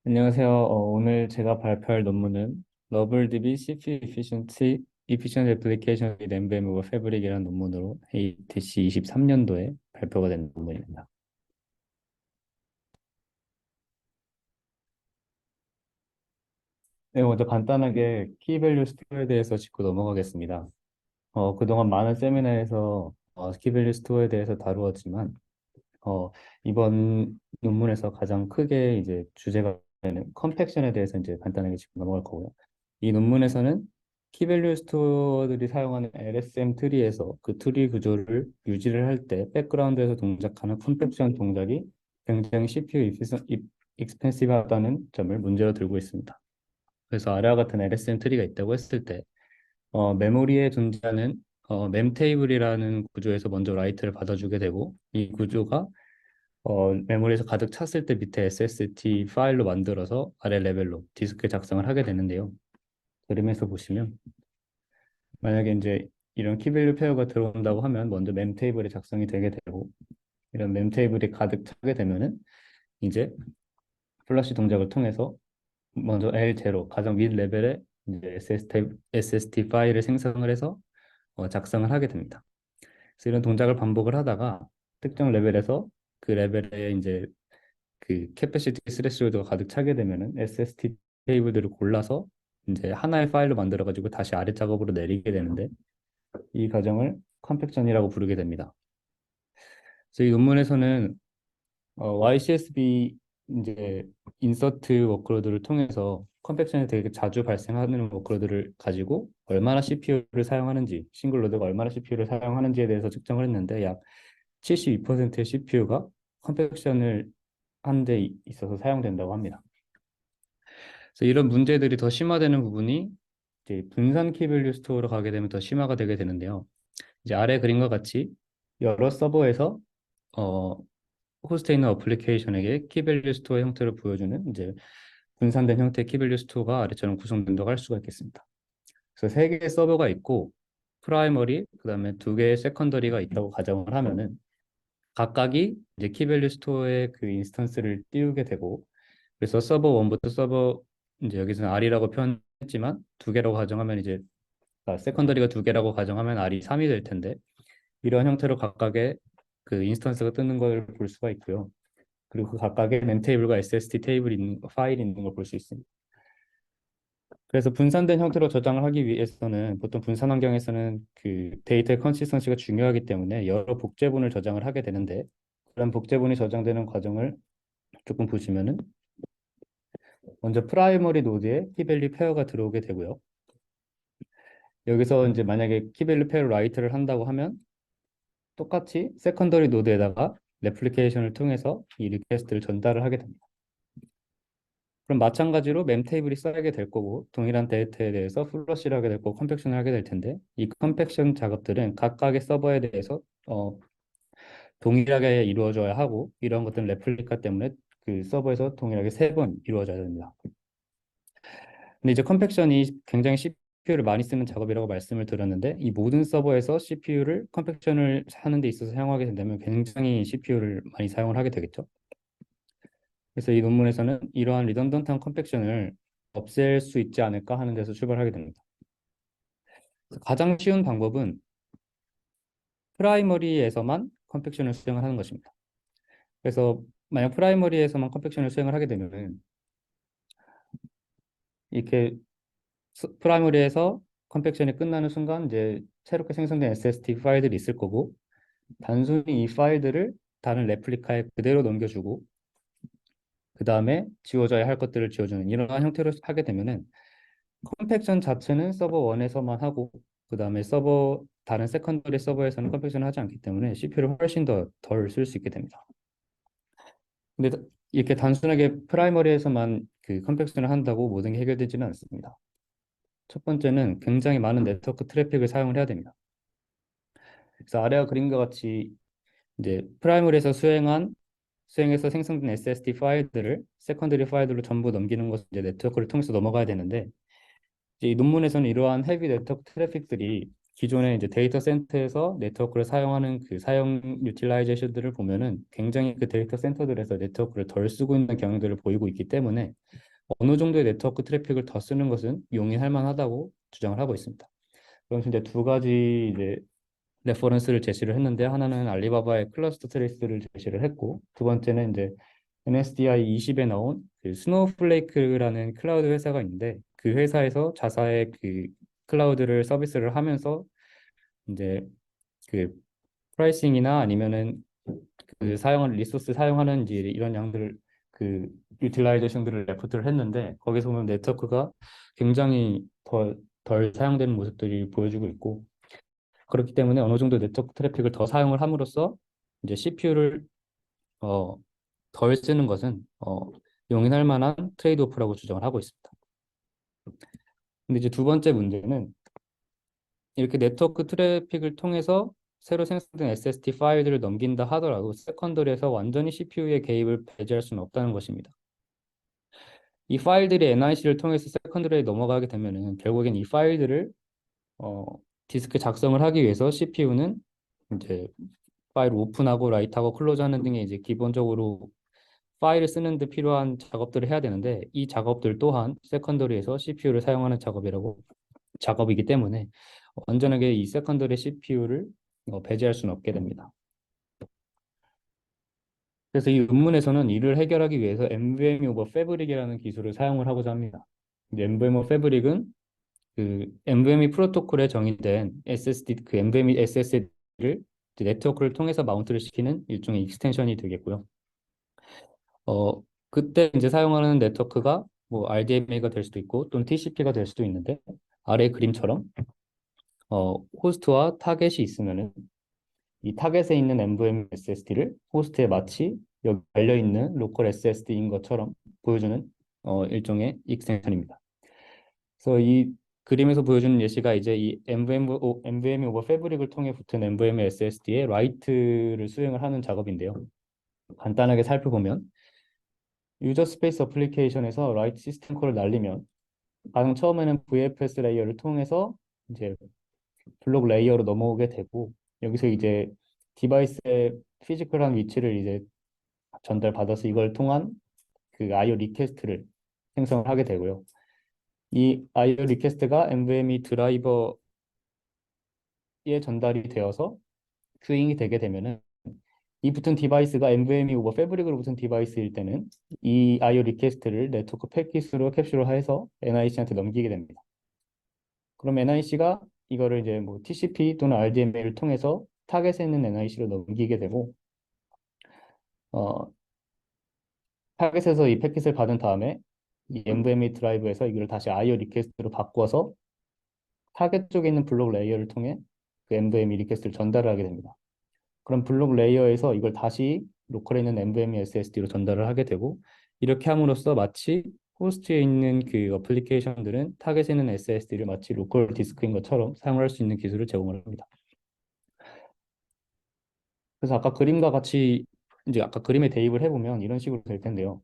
안녕하세요. 오늘 제가 발표할 논문은 러블DB CPU Efficient Application with NVMe over Fabric이라는 논문으로 ATC 23년도에 발표가 된 논문입니다. 네, 먼저 간단하게 키밸류 스토어에 대해서 짚고 넘어가겠습니다. 그동안 많은 세미나에서 키밸류 스토어에 대해서 다루었지만 이번 논문에서 가장 크게 이제 주제가 되는 컴팩션에 대해서 이제 간단하게 짚고 넘어갈 거고요. 이 논문에서는 키밸류 스토어들이 사용하는 LSM 트리에서 그 트리 구조를 유지를 할 때 백그라운드에서 동작하는 컴팩션 동작이 굉장히 CPU 익스펜시브하다는 점을 문제로 들고 있습니다. 그래서 아래와 같은 LSM 트리가 있다고 했을 때 메모리에 존재하는 mem테이블이라는 구조에서 먼저 라이트를 받아주게 되고 이 구조가 메모리에서 가득 찼을 때 밑에 SST 파일로 만들어서 아래 레벨로 디스크에 작성을 하게 되는데요. 그림에서 보시면 만약에 이제 이런 키밸류 페어가 들어온다고 하면 먼저 mem테이블이 작성이 되게 되고 이런 mem테이블이 가득 차게 되면은 이제 플러시 동작을 통해서 먼저 L0 가장 윗 레벨에 이제 SST 파일을 생성을 해서 작성을 하게 됩니다. 그래서 이런 동작을 반복을 하다가 특정 레벨에서 그 레벨에 이제 그 캐패시티 스레시홀드가 가득 차게 되면은 SST 테이블들을 골라서 이제 하나의 파일로 만들어 가지고 다시 아래 작업으로 내리게 되는데 이 과정을 컴팩션이라고 부르게 됩니다. 그래서 이 논문에서는 YCSB 이제 인서트 워크로드를 통해서 컴팩션이 되게 자주 발생하는 워크로드를 가지고 얼마나 CPU를 사용하는지 싱글로드가 얼마나 CPU를 사용하는지에 대해서 측정을 했는데 약 72%의 CPU가 컴팩션을 하는 데 있어서 사용된다고 합니다. 그래서 이런 문제들이 더 심화되는 부분이 이제 분산 키밸류 스토어로 가게 되면 더 심화가 되게 되는데요. 이제 아래 그림과 같이 여러 서버에서 어, 호스트에 있는 어플리케이션에게 키밸류 스토어 형태를 보여주는 이제 분산된 형태의 키밸류 스토어가 아래처럼 구성된다고 할 수가 있겠습니다. 그래서 세 개의 서버가 있고 프라이머리 그다음에 두 개의 세컨더리가 있다고 가정을 하면은 각각이 이제 키밸류 스토어에 그 인스턴스를 띄우게 되고 그래서 서버 1부터 서버 이제 여기서는 R이라고 표현했지만 두 개라고 가정하면 이제 세컨더리가 두 개라고 가정하면 R이 3이 될 텐데 이런 형태로 각각의 그 인스턴스가 뜨는 걸 볼 수가 있고요. 그리고 그 각각의 멤 테이블과 SST 테이블이 있는 파일이 있는 걸 볼 수 있습니다. 그래서 분산된 형태로 저장을 하기 위해서는 보통 분산 환경에서는 그 데이터의 컨시스턴시가 중요하기 때문에 여러 복제본을 저장을 하게 되는데 그런 복제본이 저장되는 과정을 조금 보시면은 먼저 프라이머리 노드에 키밸류 페어가 들어오게 되고요. 여기서 이제 만약에 키밸류 페어 라이트를 한다고 하면 똑같이 세컨더리 노드에다가 레플리케이션을 통해서 이 리퀘스트를 전달을 하게 됩니다. 그럼 마찬가지로 멤 테이블이 쌓이게 될 거고 동일한 데이터에 대해서 플러시를 하게 될 거고 컴팩션을 하게 될 텐데 이 컴팩션 작업들은 각각의 서버에 대해서 동일하게 이루어져야 하고 이런 것들은 레플리카 때문에 그 서버에서 동일하게 세 번 이루어져야 됩니다. 근데 이제 컴팩션이 굉장히 CPU를 많이 쓰는 작업이라고 말씀을 드렸는데 이 모든 서버에서 CPU를 컴팩션을 하는 데 있어서 사용하게 된다면 굉장히 CPU를 많이 사용을 하게 되겠죠. 그래서 이 논문에서는 이러한 리던던트한 컴팩션을 없앨 수 있지 않을까 하는 데서 출발하게 됩니다. 가장 쉬운 방법은 프라이머리에서만 컴팩션을 수행을 하는 것입니다. 그래서 만약 프라이머리에서만 컴팩션을 수행을 하게 되면 이렇게 프라이머리에서 컴팩션이 끝나는 순간 이제 새롭게 생성된 SST 파일들이 있을 거고 단순히 이 파일들을 다른 레플리카에 그대로 넘겨주고 그 다음에 지워져야 할 것들을 지워주는 이러한 형태로 하게 되면은 컴팩션 자체는 서버 1에서만 하고 그 다음에 서버 다른 세컨더리 서버에서는 컴팩션을 하지 않기 때문에 CPU를 훨씬 더 덜 쓸 수 있게 됩니다. 근데 이렇게 단순하게 프라이머리에서만 그 컴팩션을 한다고 모든 게 해결되지는 않습니다. 첫 번째는 굉장히 많은 네트워크 트래픽을 사용을 해야 됩니다. 그래서 아래와 그림과 같이 이제 프라이머리에서 수행해서 생성된 SSD 파일들을 세컨더리 파일들로 전부 넘기는 것은 이제 네트워크를 통해서 넘어가야 되는데 이제 이 논문에서는 이러한 헤비 네트워크 트래픽들이 기존의 이제 데이터 센터에서 네트워크를 사용하는 그 사용 유틸라이제이션들을 보면은 굉장히 그 데이터 센터들에서 네트워크를 덜 쓰고 있는 경향들을 보이고 있기 때문에 어느 정도의 네트워크 트래픽을 더 쓰는 것은 용인할 만하다고 주장을 하고 있습니다. 그럼 이제 두 가지 이제 레퍼런스를 제시를 했는데, 하나는 알리바바의 클러스터 트레이스를 제시를 했고, 두 번째는 이제 NSDI 20에 나온 그 스노우플레이크라는 클라우드 회사가 있는데, 그 회사에서 자사의 그 클라우드를 서비스를 하면서 이제 그 프라이싱이나 아니면은 그 사용하는 리소스 사용하는지 이런 양들을 그 유틸라이제이션들을 레포트를 했는데, 거기서 보면 네트워크가 굉장히 덜 사용되는 모습들이 보여주고 있고, 그렇기 때문에 어느 정도 네트워크 트래픽을 더 사용을 함으로써 이제 CPU를 덜 쓰는 것은 용인할 만한 트레이드오프라고 주장을 하고 있습니다. 근데 이제 두 번째 문제는, 이렇게 네트워크 트래픽을 통해서 새로 생성된 SSD 파일들을 넘긴다 하더라도 세컨더리에서 완전히 CPU의 개입을 배제할 수는 없다는 것입니다. 이 파일들이 NIC를 통해서 세컨더리에 넘어가게 되면은 결국엔 이 파일들을 어, 디스크 작성을 하기 위해서 CPU는 이제 파일을 오픈하고 라이트하고 클로즈하는 등의 이제 기본적으로 파일을 쓰는 데 필요한 작업들을 해야 되는데, 이 작업들 또한 세컨더리에서 CPU를 사용하는 작업이기 때문에 완전하게 이 세컨더리 CPU를 배제할 수는 없게 됩니다. 그래서 이 논문에서는 이를 해결하기 위해서 NVMe over Fabric이라는 기술을 사용을 하고자 합니다. NVMe over Fabric은 그 NVMe 프로토콜에 정의된 SSD, 그 NVMe SSD를 네트워크를 통해서 마운트를 시키는 일종의 익스텐션이 되겠고요. 그때 이제 사용하는 네트워크가 뭐 RDMA가 될 수도 있고 또는 TCP가 될 수도 있는데, 아래 그림처럼 호스트와 타겟이 있으면은 이 타겟에 있는 NVMe SSD를 호스트에 마치 여기 달려 있는 로컬 SSD인 것처럼 보여주는 일종의 익스텐션입니다. 그래서 이 그림에서 보여주는 예시가 이제 이 NVMe over Fabric을 통해 붙은 NVMe SSD에 라이트를 수행을 하는 작업인데요. 간단하게 살펴보면, 유저 스페이스 어플리케이션에서 라이트 시스템 콜을 날리면 가장 처음에는 VFS 레이어를 통해서 이제 블록 레이어로 넘어오게 되고, 여기서 이제 디바이스의 피지컬한 위치를 이제 전달받아서 이걸 통한 그 IO 리퀘스트를 생성을 하게 되고요. 이 IO 리퀘스트가 NVMe 드라이버에 전달이 되어서 큐잉이 되게 되면은, 이 붙은 디바이스가 NVMe 오버 패브릭으로 붙은 디바이스일 때는 이 IO 리퀘스트를 네트워크 패킷으로 캡슐을 해서 NIC한테 넘기게 됩니다. 그럼 NIC가 이거를 이제 뭐 TCP 또는 RDMA를 통해서 타겟에 있는 NIC로 넘기게 되고, 어, 타겟에서 이 패킷을 받은 다음에 이 NVMe 드라이브에서 이걸 다시 IO 리퀘스트로 바꿔서 타겟 쪽에 있는 블록 레이어를 통해 그 NVMe 리퀘스트를 전달하게 됩니다. 그럼 블록 레이어에서 이걸 다시 로컬에 있는 NVMe SSD로 전달을 하게 되고, 이렇게 함으로써 마치 호스트에 있는 그 어플리케이션들은 타겟에 있는 SSD를 마치 로컬 디스크인 것처럼 사용할 수 있는 기술을 제공을 합니다. 그래서 아까 그림과 같이 이제 아까 그림에 대입을 해보면 이런 식으로 될 텐데요.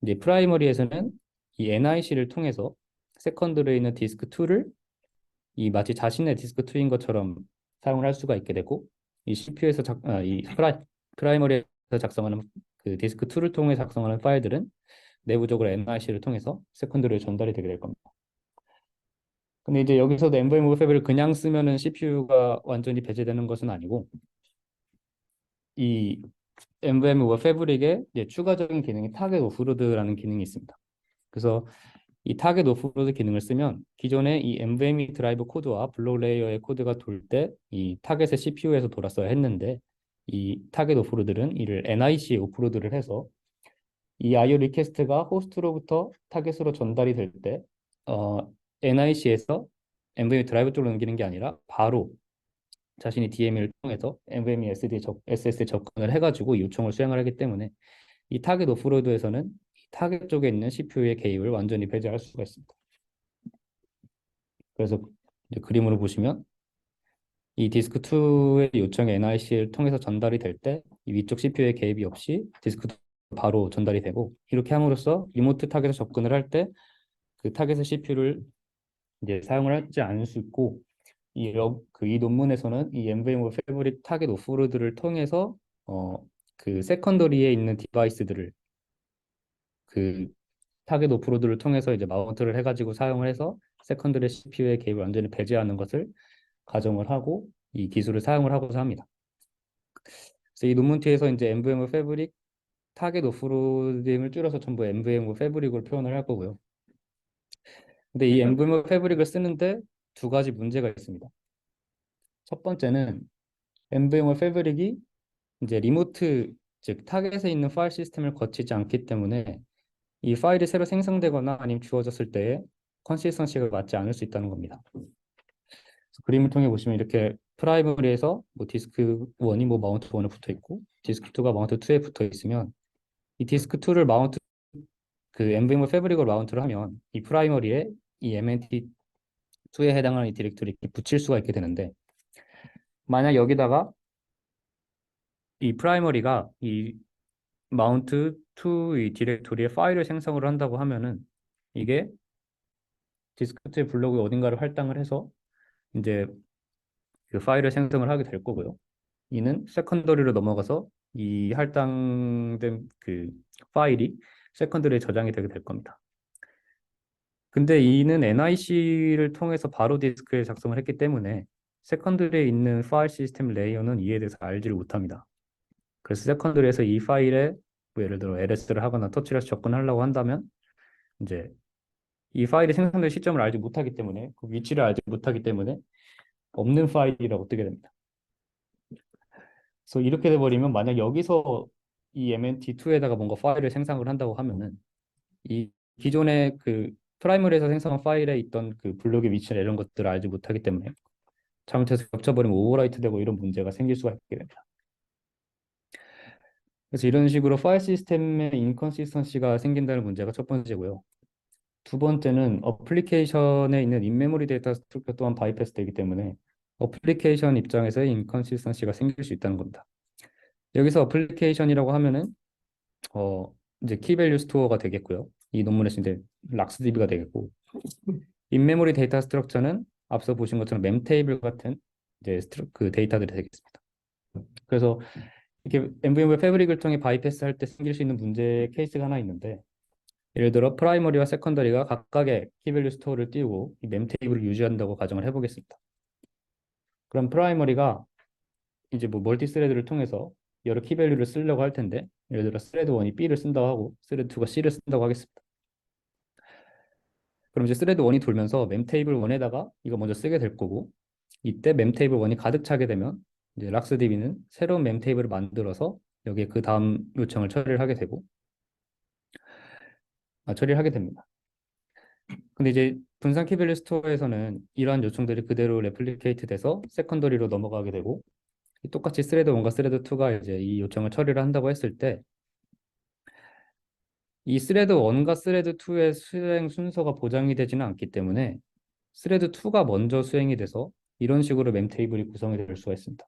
이제 프라이머리에서는 이 NIC를 통해서 세컨드리에 있는 디스크 2를 이 마치 자신의 디스크 2인 것처럼 사용을 할 수가 있게 되고, 이 CPU에서 이 프라이머리에서 작성하는 그 디스크 2를 통해 작성하는 파일들은 내부적으로 NIC를 통해서 세컨드리에 전달이 되게 될 겁니다. 근데 이제 여기서도 NVMe over Fabric을 그냥 쓰면은 CPU가 완전히 배제되는 것은 아니고, 이 NVMe over Fabric에 이제 추가적인 기능이 타겟 오프로드라는 기능이 있습니다. 그래서 이 타겟 오프로드 기능을 쓰면 기존의 이 NVMe 드라이브 코드와 블록 레이어의 코드가 돌 때 이 타겟의 CPU에서 돌았어야 했는데, 이 타겟 오프로드는 이를 NIC에 오프로드를 해서 이 IO 리퀘스트가 호스트로부터 타겟으로 전달이 될 때 NIC에서 NVMe 드라이브 쪽으로 넘기는 게 아니라 바로 자신이 DMA를 통해서 NVMe SSD에 접근을 해가지고 요청을 수행을 하기 때문에 이 타겟 오프로드에서는 타겟 쪽에 있는 CPU의 개입을 완전히 배제할 수가 있습니다. 그래서 이제 그림으로 보시면 이 디스크2의 요청이 NIC를 통해서 전달이 될 때 이 위쪽 CPU의 개입이 없이 디스크2 바로 전달이 되고, 이렇게 함으로써 리모트 타겟에 접근을 할 때 그 타겟의 CPU를 이제 사용을 하지 않을 수 있고, 이 논문에서는 이 MVM 패브릭 타겟 오프로드를 통해서 그 세컨더리에 있는 디바이스들을 그 타겟 오프로드를 통해서 이제 마운트를 해가지고 사용을 해서 세컨더리 CPU의 개입을 완전히 배제하는 것을 가정을 하고 이 기술을 사용을 하고자 합니다. 그래서 이 논문 뒤에서 이제 MVM 패브릭 타겟 오프로딩을 줄여서 전부 MVM 패브릭으로 표현을 할 거고요. 근데 이 MVM 패브릭을 쓰는데 두 가지 문제가 있습니다. 첫 번째는 MVM 패브릭이 이제 리모트 즉 타겟에 있는 파일 시스템을 거치지 않기 때문에 이 파일이 새로 생성되거나 아니면 주어졌을 때에 컨시스턴시가 맞지 않을 수 있다는 겁니다. 그래서 그림을 통해 보시면 이렇게 프라이머리에서 뭐 디스크 1이 뭐 마운트 1에 붙어 있고 디스크 2가 마운트 2에 붙어 있으면 이 디스크 2를 마운트 그 NVMe 패브릭으로 마운트를 하면 이 프라이머리에 이 MNT2에 해당하는 이 디렉토리 이렇게 붙일 수가 있게 되는데 만약 여기다가 이 프라이머리가 이 마운트 2이 디렉토리에 파일을 생성을 한다고 하면은 이게 디스크2의 블록의 어딘가를 할당을 해서 이제 그 파일을 생성을 하게 될 거고요. 이는 세컨더리로 넘어가서 이 할당된 그 파일이 세컨더리에 저장이 되게 될 겁니다. 근데 이는 NIC를 통해서 바로 디스크에 작성을 했기 때문에 세컨더리에 있는 파일 시스템 레이어는 이에 대해서 알지를 못합니다. 그래서 세컨더리에서 이 파일에 뭐 예를 들어 LS를 하거나 터치를 해서 접근하려고 한다면 이제 이 파일이 생성된 시점을 알지 못하기 때문에 그 위치를 알지 못하기 때문에 없는 파일이라고 뜨게 됩니다. 그래서 이렇게 돼버리면 만약 여기서 이 MNT2에다가 뭔가 파일을 생성을 한다고 하면은 이 기존의 그 프라이머리에서 생성한 파일에 있던 그 블록의 위치나 이런 것들을 알지 못하기 때문에 잘못해서 겹쳐버리면 오버라이트 되고 이런 문제가 생길 수가 있게 됩니다. 그래서 이런 식으로 파일 시스템의 인컨시스턴시가 생긴다는 문제가 첫 번째고요. 두 번째는 어플리케이션에 있는 인메모리 데이터 스트럭처 또한 바이패스 되기 때문에 어플리케이션 입장에서의 인컨시스턴시가 생길 수 있다는 겁니다. 여기서 어플리케이션이라고 하면은 이제 키밸류 스토어가 되겠고요. 이 논문에서 이제 락스DB가 되겠고 인메모리 데이터 스트럭처는 앞서 보신 것처럼 mem테이블 같은 이제 그 데이터들이 되겠습니다. 그래서 이렇게 MVM 패브릭을 통해 바이패스 할 때 생길 수 있는 문제 케이스가 하나 있는데 예를 들어 프라이머리와 세컨더리가 각각의 키밸류 스토어를 띄우고 이 mem테이블을 유지한다고 가정을 해보겠습니다. 그럼 프라이머리가 이제 뭐 멀티스레드를 통해서 여러 키밸류를 쓰려고 할 텐데 예를 들어 스레드 1이 B를 쓴다고 하고 스레드 2가 C를 쓴다고 하겠습니다. 그럼 이제 스레드 1이 돌면서 mem테이블 1에다가 이거 먼저 쓰게 될 거고 이때 mem테이블 1이 가득 차게 되면 이제 락스DB는 새로운 mem테이블을 만들어서 여기에 그 다음 요청을 처리를 하게 됩니다. 근데 이제 분산 키밸류 스토어에서는 이러한 요청들이 그대로 레플리케이트 돼서 세컨더리로 넘어가게 되고 똑같이 스레드 1과 스레드 2가 이제 이 요청을 처리를 한다고 했을 때 이 스레드 1과 스레드 2의 수행 순서가 보장이 되지는 않기 때문에 스레드 2가 먼저 수행이 돼서 이런 식으로 mem테이블이 구성이 될 수가 있습니다.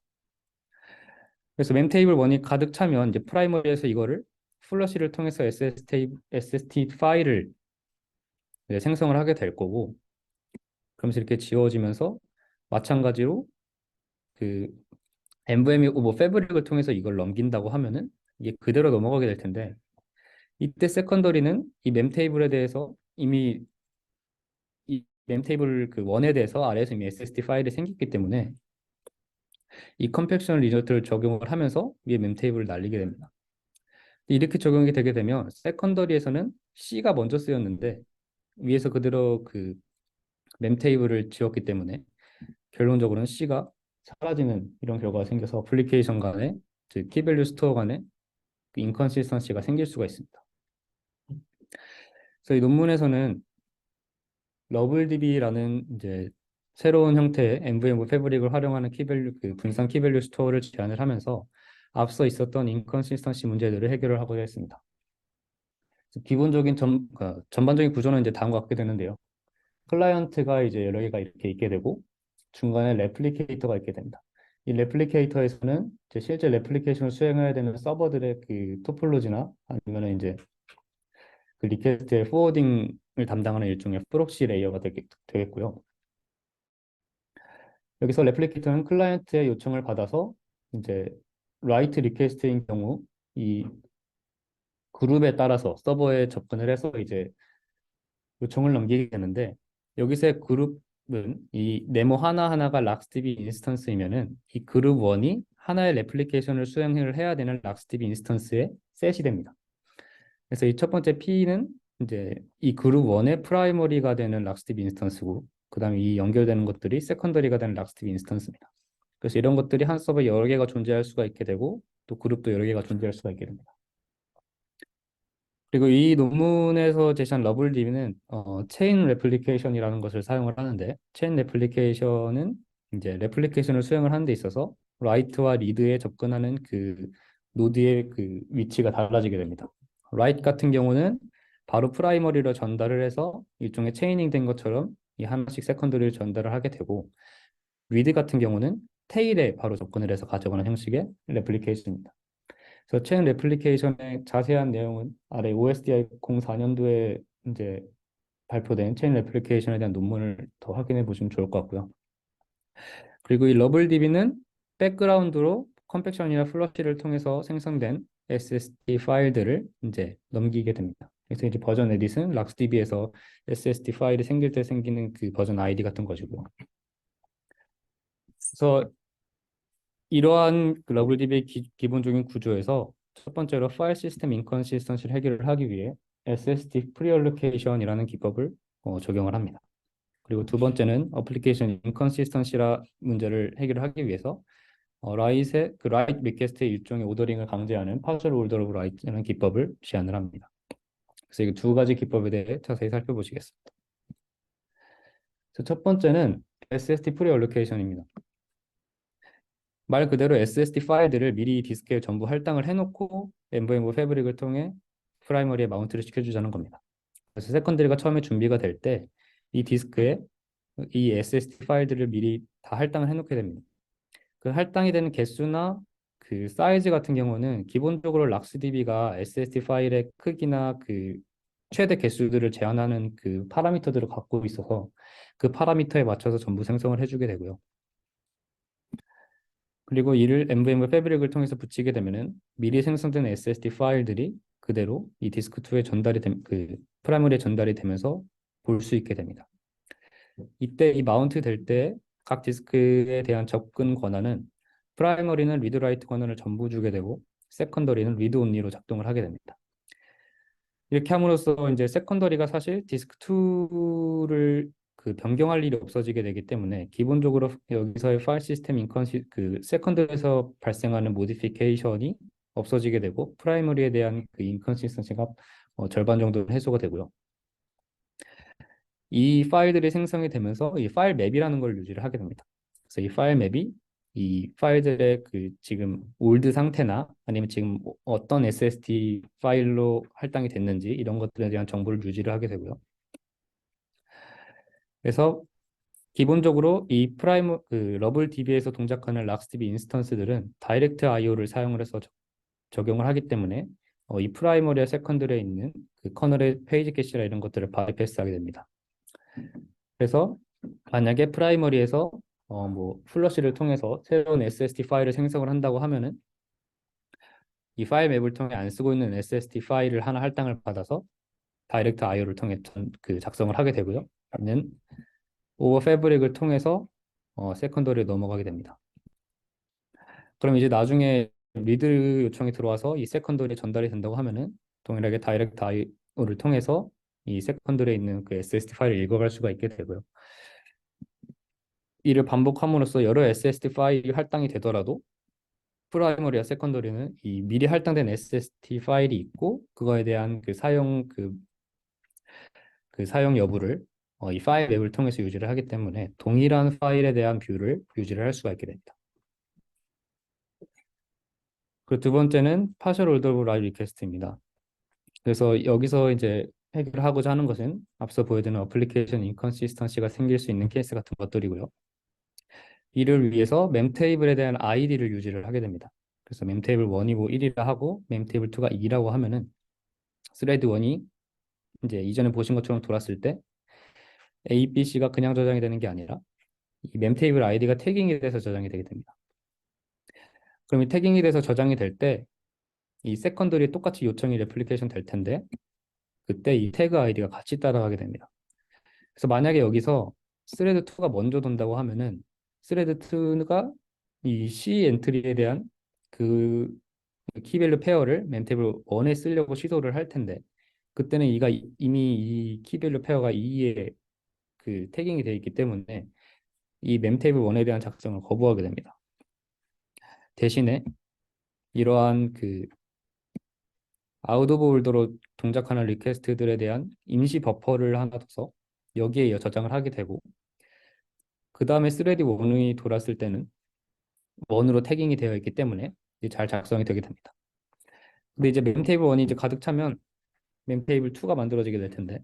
그래서 mem테이블 1이 가득 차면 이제 프라이머리에서 이거를 플러시를 통해서 SST 파일을 생성을 하게 될 거고 그러면서 이렇게 지워지면서 마찬가지로 그 NVMe 뭐 패브릭을 통해서 이걸 넘긴다고 하면은 이게 그대로 넘어가게 될 텐데 이때 세컨더리는 이 mem테이블에 대해서 이미 이 mem테이블 그 원에 대해서 아래에서 이미 SSD 파일이 생겼기 때문에 이 컴팩션 리조트를 적용을 하면서 위에 mem테이블을 날리게 됩니다. 이렇게 적용이 되게 되면 세컨더리에서는 C가 먼저 쓰였는데 위에서 그대로 그 mem테이블을 지웠기 때문에 결론적으로는 C가 사라지는 이런 결과가 생겨서 어플리케이션 간에 즉 키밸류 스토어 간에 그 인컨시스턴시가 생길 수가 있습니다. 그래서 이 논문에서는 러블DB라는 이제 새로운 형태의 NVMe 패브릭을 활용하는 키밸류 그 분산 키밸류 스토어를 제안을 하면서 앞서 있었던 인컨시스턴시 문제들을 해결을 하고자 했습니다. 기본적인 전반적인 구조는 이제 다음과 같게 되는데요. 클라이언트가 이제 여러 개가 이렇게 있게 되고 중간에 레플리케이터가 있게 됩니다. 이 레플리케이터에서는 이제 실제 레플리케이션을 수행해야 되는 서버들의 그 토폴로지나 아니면 이제 그 리퀘스트의 포워딩을 담당하는 일종의 프록시 레이어가 되겠고요. 여기서 레플리케이터는 클라이언트의 요청을 받아서 이제 라이트 리퀘스트인 경우 이 그룹에 따라서 서버에 접근을 해서 이제 요청을 넘기게 되는데, 여기서의 그룹은 이 네모 하나하나가 락스DB 인스턴스이면은 이 그룹 1이 하나의 레플리케이션을 수행을 해야 되는 락스DB 인스턴스의 셋이 됩니다. 그래서 이 첫 번째 P는 이제 이 그룹 1의 프라이머리가 되는 락스DB 인스턴스고, 그다음에 이 연결되는 것들이 세컨더리가 되는 락스DB 인스턴스입니다. 그래서 이런 것들이 한 서버에 여러 개가 존재할 수가 있게 되고, 또 그룹도 여러 개가 존재할 수가 있게 됩니다. 그리고 이 논문에서 제시한 러블DB는 체인 레플리케이션이라는 것을 사용을 하는데, 체인 레플리케이션은 이제 레플리케이션을 수행을 하는 데 있어서 라이트와 리드에 접근하는 그 노드의 그 위치가 달라지게 됩니다. 라이트 같은 경우는 바로 프라이머리로 전달을 해서 일종의 체이닝 된 것처럼 이 하나씩 세컨더리를 전달을 하게 되고, 리드 같은 경우는 테일에 바로 접근을 해서 가져가는 형식의 레플리케이션입니다. 그래서 체인 레플리케이션의 자세한 내용은 아래 OSDI 04년도에 이제 발표된 체인 레플리케이션에 대한 논문을 더 확인해 보시면 좋을 것 같고요. 그리고 이 러블DB는 백그라운드로 컴팩션이나 플러시를 통해서 생성된 SSD 파일들을 이제 넘기게 됩니다. 그래서 이제 버전 에딧은 락스DB에서 SSD 파일이 생길 때 생기는 그 버전 아이디 같은 것이고. 그래서 이러한 그 러블DB의 기본적인 구조에서 첫 번째로 파일 시스템 인컨시스턴시를 해결을 하기 위해 SSD 프리얼로케이션이라는 기법을 적용을 합니다. 그리고 두 번째는 어플리케이션 인컨시스턴시라 문제를 해결하기 위해서 라이트의 그 라이트 리퀘스트의 일종의 오더링을 강제하는 파셜 오더 오브 라이트라는 기법을 제안을 합니다. 그래서 이 두 가지 기법에 대해 자세히 살펴보시겠습니다. 그래서 첫 번째는 SSD 프리얼로케이션입니다. 말 그대로 SSD 파일들을 미리 디스크에 전부 할당을 해놓고 엔브엠브 패브릭을 통해 프라이머리에 마운트를 시켜주자는 겁니다. 그래서 세컨더리가 처음에 준비가 될 때 이 디스크에 이 SSD 파일들을 미리 다 할당을 해놓게 됩니다. 그 할당이 되는 개수나 그 사이즈 같은 경우는 기본적으로 락스DB가 SSD 파일의 크기나 그 최대 개수들을 제한하는 그 파라미터들을 갖고 있어서 그 파라미터에 맞춰서 전부 생성을 해주게 되고요. 그리고 이를 NVMe 패브릭을 통해서 붙이게 되면은 미리 생성된 SSD 파일들이 그대로 이 디스크2에 그 프라이머리에 전달이 되면서 볼 수 있게 됩니다. 이때 이 마운트 될 때 각 디스크에 대한 접근 권한은 프라이머리는 리드 라이트 권한을 전부 주게 되고 세컨더리는 리드 온리로 작동을 하게 됩니다. 이렇게 함으로써 이제 세컨더리가 사실 디스크2를 그 변경할 일이 없어지게 되기 때문에 기본적으로 여기서의 파일 시스템 그 세컨드에서 발생하는 모디피케이션이 없어지게 되고 프라이머리에 대한 그 인컨시스턴시가 절반 정도 해소가 되고요. 이 파일들이 생성이 되면서 이 파일 맵이라는 걸 유지를 하게 됩니다. 그래서 이 파일 맵이 이 파일들의 그 지금 올드 상태나 아니면 지금 어떤 SSD 파일로 할당이 됐는지 이런 것들에 대한 정보를 유지를 하게 되고요. 그래서 기본적으로 이 그 러블 DB에서 동작하는 락스DB 인스턴스들은 다이렉트 IO를 사용을 해서 적용을 하기 때문에 이 프라이머리와 세컨드리에 있는 그 커널의 페이지 캐시라 이런 것들을 바이패스하게 됩니다. 그래서 만약에 프라이머리에서 뭐 플러시를 통해서 새로운 SSD 파일을 생성을 한다고 하면은 이 파일 맵을 통해 안 쓰고 있는 SSD 파일을 하나 할당을 받아서 다이렉트 IO를 통해 그 작성을 하게 되고요. 아니면 오버 패브릭을 통해서 세컨더리에 넘어가게 됩니다. 그럼 이제 나중에 리드 요청이 들어와서 이 세컨더리에 전달이 된다고 하면은 동일하게 다이렉트 IO를 통해서 이 세컨더리에 있는 그 SSD 파일을 읽어갈 수가 있게 되고요. 이를 반복함으로써 여러 SSD 파일이 할당이 되더라도 프라이머리와 세컨더리는 이 미리 할당된 SSD 파일이 있고 그거에 대한 그 사용 여부를 이 파일 맵을 통해서 유지를 하기 때문에 동일한 파일에 대한 뷰를 유지를 할 수가 있게 됩니다. 그리고 두 번째는 파셜 올더블 라이브 리퀘스트입니다. 그래서 여기서 이제 해결하고자 하는 것은 앞서 보여드린 어플리케이션 인컨시스턴시가 생길 수 있는 케이스 같은 것들이고요. 이를 위해서 멤테이블에 대한 아이디를 유지를 하게 됩니다. 그래서 멤테이블 1이 뭐 1이라 하고 멤테이블 2가 2라고 하면은 스레드 1이 이제 이전에 보신 것처럼 돌았을 때 A, B, C가 그냥 저장이 되는 게 아니라 이 멤테이블 아이디가 태깅이 돼서 저장이 되게 됩니다. 그럼 이 태깅이 돼서 저장이 될 때 이 세컨들이 똑같이 요청이 레플리케이션 될 텐데 그때 이 태그 아이디가 같이 따라가게 됩니다. 그래서 만약에 여기서 스레드 2가 먼저 돈다고 하면은 스레드 2가 이 C 엔트리에 대한 그 키밸류 페어를 멤테이블 1에 쓰려고 시도를 할 텐데 그때는 이가 이미 이 키밸류 페어가 2에 그 태깅이 되어 있기 때문에 이 멤테이블 1에 대한 작성을 거부하게 됩니다. 대신에 이러한 그 아웃 오브 올더로 동작하는 리퀘스트들에 대한 임시 버퍼를 하나 둬서 여기에 저장을 하게 되고 그 다음에 스레드 1이 돌았을 때는 1으로 태깅이 되어 있기 때문에 이제 잘 작성이 되게 됩니다. 근데 이제 멤테이블 1이 이제 가득 차면 멤테이블 2가 만들어지게 될 텐데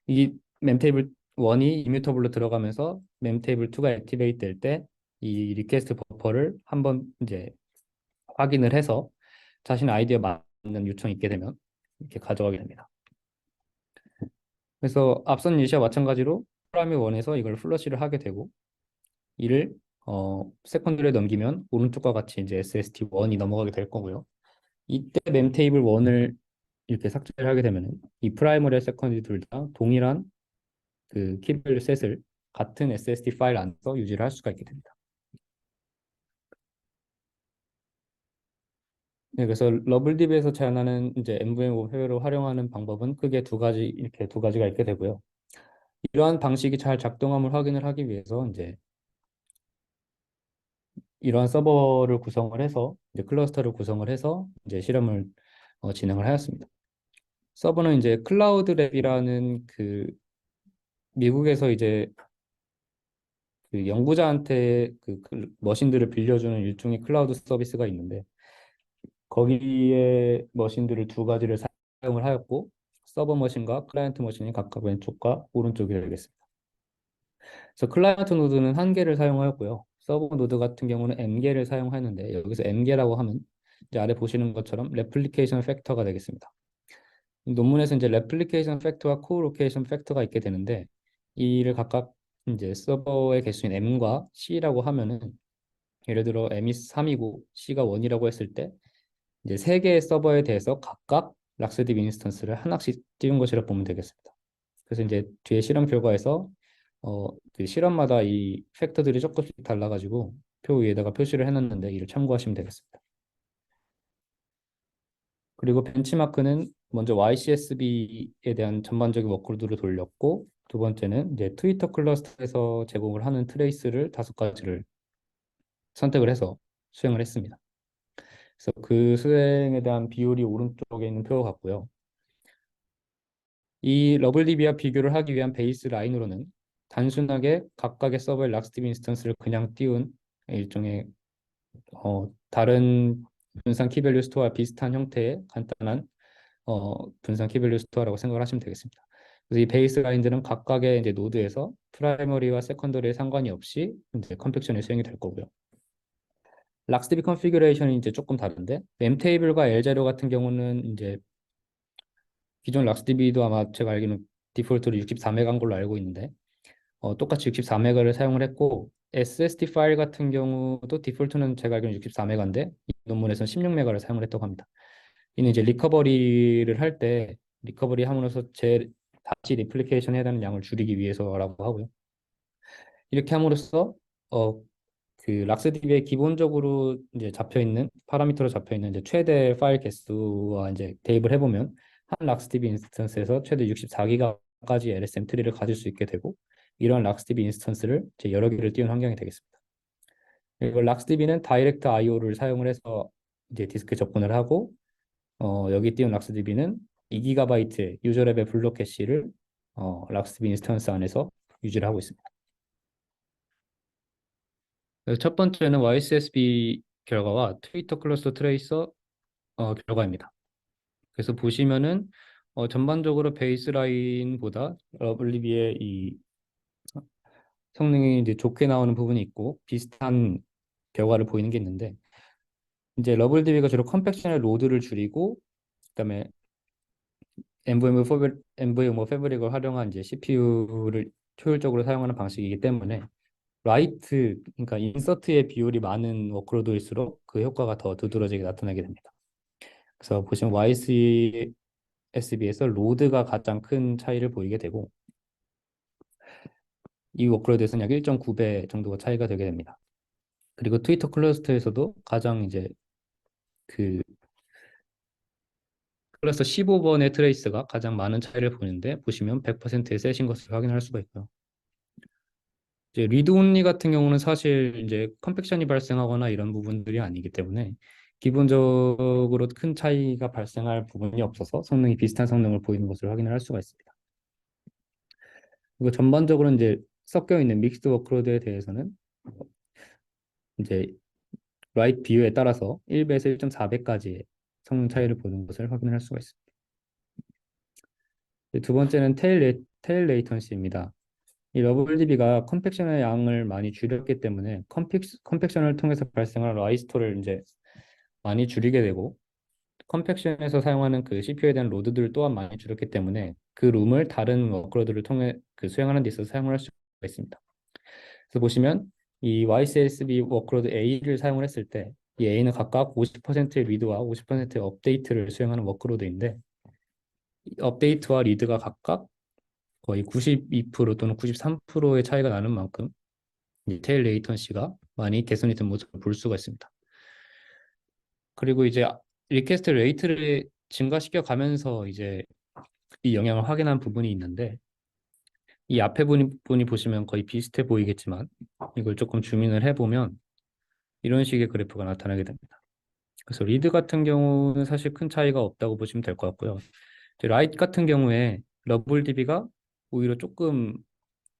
이 멤테이블 1이 이뮤터블로 들어가면서 멤테이블 2가 액티베이트 될 때 이 리퀘스트 버퍼를 한번 이제 확인을 해서 자신 아이디어 맞는 요청이 있게 되면 이렇게 가져가게 됩니다. 그래서 앞선 예시와 마찬가지로 프라임이 1에서 이걸 플러시를 하게 되고 이를 세컨드에 넘기면 오른쪽과 같이 이제 SST 1이 넘어가게 될 거고요. 이때 멤테이블 1을 이렇게 삭제를 하게 되면 이 프라이머리 세컨드 둘 다 동일한 그 키밸류 셋을 같은 SSD 파일 안에서 유지를 할 수가 있게 됩니다. 네, 그래서 러블DB에서 제안하는 이제 MVM 오페어를 활용하는 방법은 크게 두 가지 이렇게 두 가지가 있게 되고요. 이러한 방식이 잘 작동함을 확인을 하기 위해서 이제 이러한 서버를 구성을 해서 이제 클러스터를 구성을 해서 이제 실험을 진행을 하였습니다. 서버는 이제 클라우드 랩이라는 그 미국에서 이제 그 연구자한테 그 머신들을 빌려주는 일종의 클라우드 서비스가 있는데 거기에 머신들을 두 가지를 사용을 하였고 서버 머신과 클라이언트 머신이 각각 왼쪽과 오른쪽이 되겠습니다. 그래서 클라이언트 노드는 한 개를 사용하였고요. 서버 노드 같은 경우는 M개를 사용하였는데 여기서 M개라고 하면 이제 아래 보시는 것처럼 레플리케이션 팩터가 되겠습니다. 논문에서 이제 레플리케이션 팩터와 코로케이션 팩터가 있게 되는데 이를 각각 이제 서버의 개수인 M과 C라고 하면은 예를 들어 M이 3이고 C가 1이라고 했을 때 이제 세 개의 서버에 대해서 각각 락스딥 인스턴스를 하나씩 띄운 것이라 보면 되겠습니다. 그래서 이제 뒤에 실험 결과에서 그 실험마다 이 팩터들이 조금씩 달라가지고 표 위에다가 표시를 해놨는데 이를 참고하시면 되겠습니다. 그리고 벤치마크는 먼저 YCSB에 대한 전반적인 워크로드를 돌렸고 두 번째는 이제 트위터 클러스터에서 제공을 하는 트레이스를 5가지를 선택을 해서 수행을 했습니다. 그래서 그 수행에 대한 비율이 오른쪽에 있는 표 같고요. 이 러블DB와 비교를 하기 위한 베이스 라인으로는 단순하게 각각의 서버의 락스딥 인스턴스를 그냥 띄운 일종의 다른 분산 키밸류 스토어와 비슷한 형태의 간단한 분산 키밸류 스토어라고 생각을 하시면 되겠습니다. 그래서 이 베이스 라인들은 각각의 이제 노드에서 프라이머리와 세컨더리에 상관이 없이 이제 컴팩션이 수행이 될 거고요. 락스디비 컨피규레이션이 이제 조금 다른데 멤테이블과 L자료 같은 경우는 이제 기존 락스디비도 아마 제가 알기로는 디폴트로 64메가인 걸로 알고 있는데 똑같이 64메가를 사용을 했고 SSD 파일 같은 경우도 디폴트는 제가 알기로는 64메가인데 이 논문에서는 16메가를 사용을 했다고 합니다. 이는 이제 리커버리를 할 때 리커버리 함으로써 다시 리플리케이션 해야 되는 양을 줄이기 위해서라고 하고요. 이렇게 함으로써 어, 그 락스DB에 기본적으로 이제 잡혀 있는 파라미터로 잡혀 있는 이제 최대 파일 개수와 이제 대입을 해보면 한 락스DB 인스턴스에서 최대 64기가까지 LSM 트리를 가질 수 있게 되고 이런 락스DB 인스턴스를 이제 여러 개를 띄운 환경이 되겠습니다. 그리고 락스DB는 다이렉트 IO를 사용을 해서 이제 디스크에 접근을 하고 여기 띄운 락스DB는 2기가바이트의 유저 레벨 블록 캐시를 락스DB 인스턴스 안에서 유지를 하고 있습니다. 그래서 첫 번째는 YSSB 결과와 트위터 클러스터 트레이서 결과입니다. 그래서 보시면은 전반적으로 베이스라인보다 러블리비의 이 성능이 이제 좋게 나오는 부분이 있고 비슷한 결과를 보이는 게 있는데 이제 러블리비가 주로 컴팩션의 로드를 줄이고 그다음에 NVMe 패브릭을 활용한 이제 CPU를 효율적으로 사용하는 방식이기 때문에 그러니까 인서트의 비율이 많은 워크로드일수록 그 효과가 더 두드러지게 나타나게 됩니다. 그래서 보시면 YCSB에서 로드가 가장 큰 차이를 보이게 되고 이 워크로드에서는 약 1.9배 정도가 차이가 되게 됩니다. 그리고 트위터 클러스터에서도 가장 이제 그 클러스터 15번의 트레이스가 가장 많은 차이를 보이는데 보시면 100%의 셋인 것을 확인할 수가 있고요. 이제 리드 온리 같은 경우는 사실 이제 컴팩션이 발생하거나 이런 부분들이 아니기 때문에 기본적으로 큰 차이가 발생할 부분이 없어서 성능이 비슷한 성능을 보이는 것을 확인을 할 수가 있습니다. 그리고 전반적으로 이제 섞여 있는 믹스드 워크로드에 대해서는 이제 라이트 비율에 따라서 1배에서 1.4배까지의 성능 차이를 보는 것을 확인할 수가 있습니다. 두 번째는 테일 레이턴시입니다. 이 러블DB가 컴팩션의 양을 많이 줄였기 때문에 컴팩션을 통해서 발생하는 라이스토를 이제 많이 줄이게 되고 컴팩션에서 사용하는 그 CPU에 대한 로드들 또한 많이 줄였기 때문에 그 룸을 다른 워크로드를 통해 그 수행하는 데 있어서 사용을 할 수가 있습니다. 그래서 보시면 이 YCSB 워크로드 A를 사용을 했을 때 이 A는 각각 50%의 리드와 50%의 업데이트를 수행하는 워크로드인데 업데이트와 리드가 각각 거의 92% 또는 93%의 차이가 나는 만큼 테일 레이턴시가 많이 개선이 된 모습을 볼 수가 있습니다. 그리고 이제 리퀘스트 레이트를 증가시켜 가면서 이제 이 영향을 확인한 부분이 있는데 이 앞에 분이 보시면 거의 비슷해 보이겠지만 이걸 조금 줌인을 해보면 이런 식의 그래프가 나타나게 됩니다. 그래서 리드 같은 경우는 사실 큰 차이가 없다고 보시면 될 것 같고요. 라이트 같은 경우에 러블DB가 오히려 조금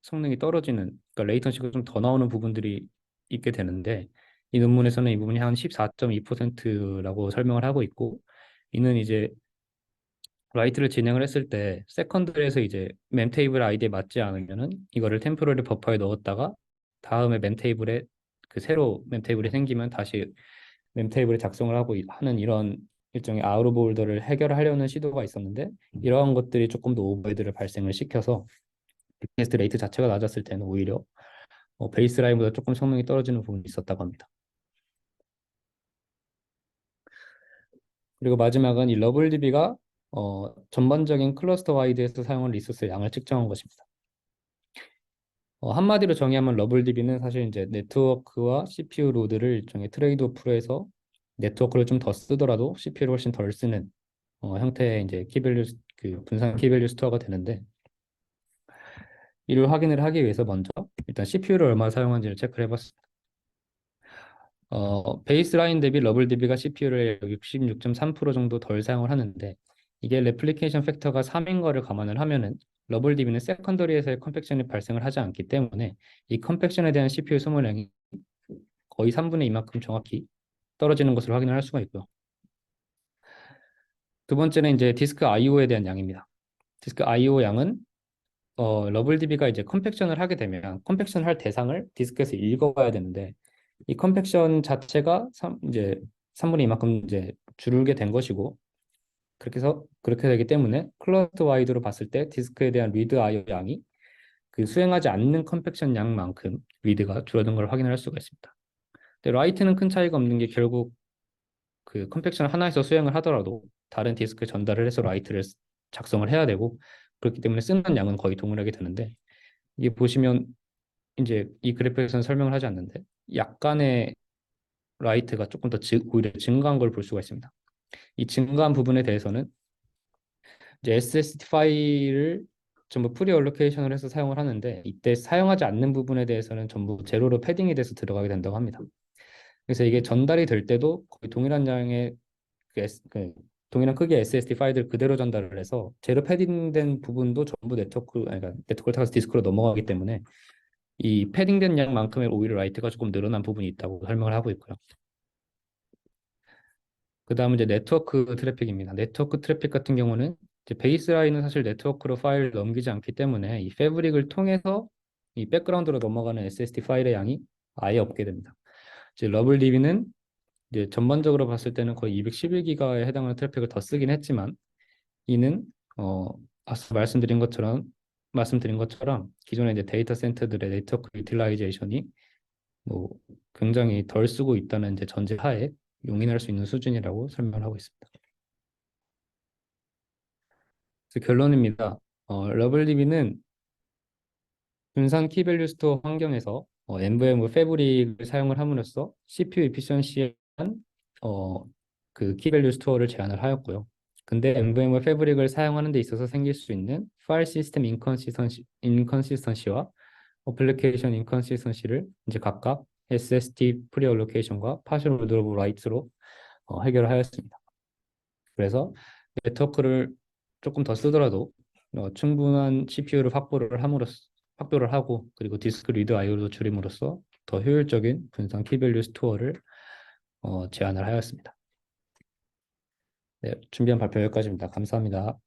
성능이 떨어지는, 그러니까 레이턴시가 좀 더 나오는 부분들이 있게 되는데 이 논문에서는 이 부분이 한 14.2%라고 설명을 하고 있고 이는 이제 라이트를 진행을 했을 때 세컨드에서 이제 멤 테이블 아이디에 맞지 않으면은 이거를 템포러리 버퍼에 넣었다가 다음에 멤 테이블에 그 새로 멤 테이블이 생기면 다시 멤 테이블에 작성을 하고 하는 이런 일종의 아웃 오브 올더를 해결하려는 시도가 있었는데 이러한 것들이 조금 더 오버헤드를 발생을 시켜서 리퀘스트 레이트 자체가 낮았을 때는 오히려 베이스라인보다 조금 성능이 떨어지는 부분이 있었다고 합니다. 그리고 마지막은 이 러블DB가 전반적인 클러스터 와이드에서 사용한 리소스의 양을 측정한 것입니다. 한마디로 정의하면 러블DB는 사실 이제 네트워크와 CPU 로드를 일종의 트레이드오프로 해서 네트워크를 좀 더 쓰더라도 CPU를 훨씬 덜 쓰는 형태의 이제 키밸류 그 분산 키밸류 스토어가 되는데 이를 확인을 하기 위해서 먼저 일단 CPU를 얼마 사용한지를 체크를 해봤습니다. 베이스라인 대비 러블DB가 CPU를 66.3% 정도 덜 사용을 하는데 이게 레플리케이션 팩터가 3인 거를 감안을 하면은 러블DB는 세컨더리에서의 컴팩션이 발생을 하지 않기 때문에 이 컴팩션에 대한 CPU 소모량이 거의 3분의 2만큼 정확히 떨어지는 것을 확인을 할 수가 있고요. 두 번째는 이제 디스크 IO에 대한 양입니다. 디스크 IO 양은 러블DB가 이제 컴팩션을 하게 되면 컴팩션을 할 대상을 디스크에서 읽어가야 되는데 이 컴팩션 자체가 이제 3분의 2만큼 이제 줄게 된 것이고 그렇게 되기 때문에 클러스터 와이드로 봤을 때 디스크에 대한 리드 IO 양이 그 수행하지 않는 컴팩션 양만큼 리드가 줄어든 걸 확인할 수가 있습니다. 근데 라이트는 큰 차이가 없는 게 결국 그 컴팩션 하나에서 수행을 하더라도 다른 디스크에 전달을 해서 라이트를 작성을 해야 되고 그렇기 때문에 쓰는 양은 거의 동일하게 되는데 이게 보시면 이제 이 그래프에서는 설명을 하지 않는데 약간의 라이트가 조금 더 오히려 증가한 걸 볼 수가 있습니다. 이 증가한 부분에 대해서는 이제 SSD 파일을 전부 프리 얼로케이션을 해서 사용을 하는데 이때 사용하지 않는 부분에 대해서는 전부 제로로 패딩이 돼서 들어가게 된다고 합니다. 그래서 이게 전달이 될 때도 거의 동일한 양의 동일한 크기의 SSD 파일들 그대로 전달을 해서 제로 패딩된 부분도 전부 그러니까 네트워크를 타서 디스크로 넘어가기 때문에 이 패딩된 양만큼의 오히려 라이트가 조금 늘어난 부분이 있다고 설명을 하고 있고요. 그 다음은 이제 네트워크 트래픽입니다. 네트워크 트래픽 같은 경우는 이제 베이스라인은 사실 네트워크로 파일을 넘기지 않기 때문에 이 패브릭을 통해서 이 백그라운드로 넘어가는 SSD 파일의 양이 아예 없게 됩니다. 이제 러블DB는 이제 전반적으로 봤을 때는 거의 211기가에 해당하는 트래픽을 더 쓰긴 했지만 이는 앞서 말씀드린 것처럼 말씀드린 것처럼 기존의 이제 데이터 센터들의 네트워크 유틸라이제이션이 뭐 굉장히 덜 쓰고 있다는 이제 전제하에 용인할 수 있는 수준이라고 설명을 하고 있습니다. 그래서 결론입니다. 러블리비는 분산 키밸류 스토어 환경에서 NVMe 패브릭을 사용을 함으로써 CPU 에피션시한 어, 그 키밸류 스토어를 제안을 하였고요. 근데 NVMe 패브릭을 사용하는 데 있어서 생길 수 있는 파일 시스템 인컨시스턴시와 어플리케이션 인컨시스턴시를 이제 각각 SSD 프리얼로케이션과 파셜 오더 오브 라이트로 해결하였습니다. 그래서 네트워크를 조금 더 쓰더라도 충분한 CPU를 확보를 하고 그리고 디스크 리드 IO도 줄임으로써 더 효율적인 분산 키밸류 스토어를 제안을 하였습니다. 네, 준비한 발표 여기까지입니다. 감사합니다.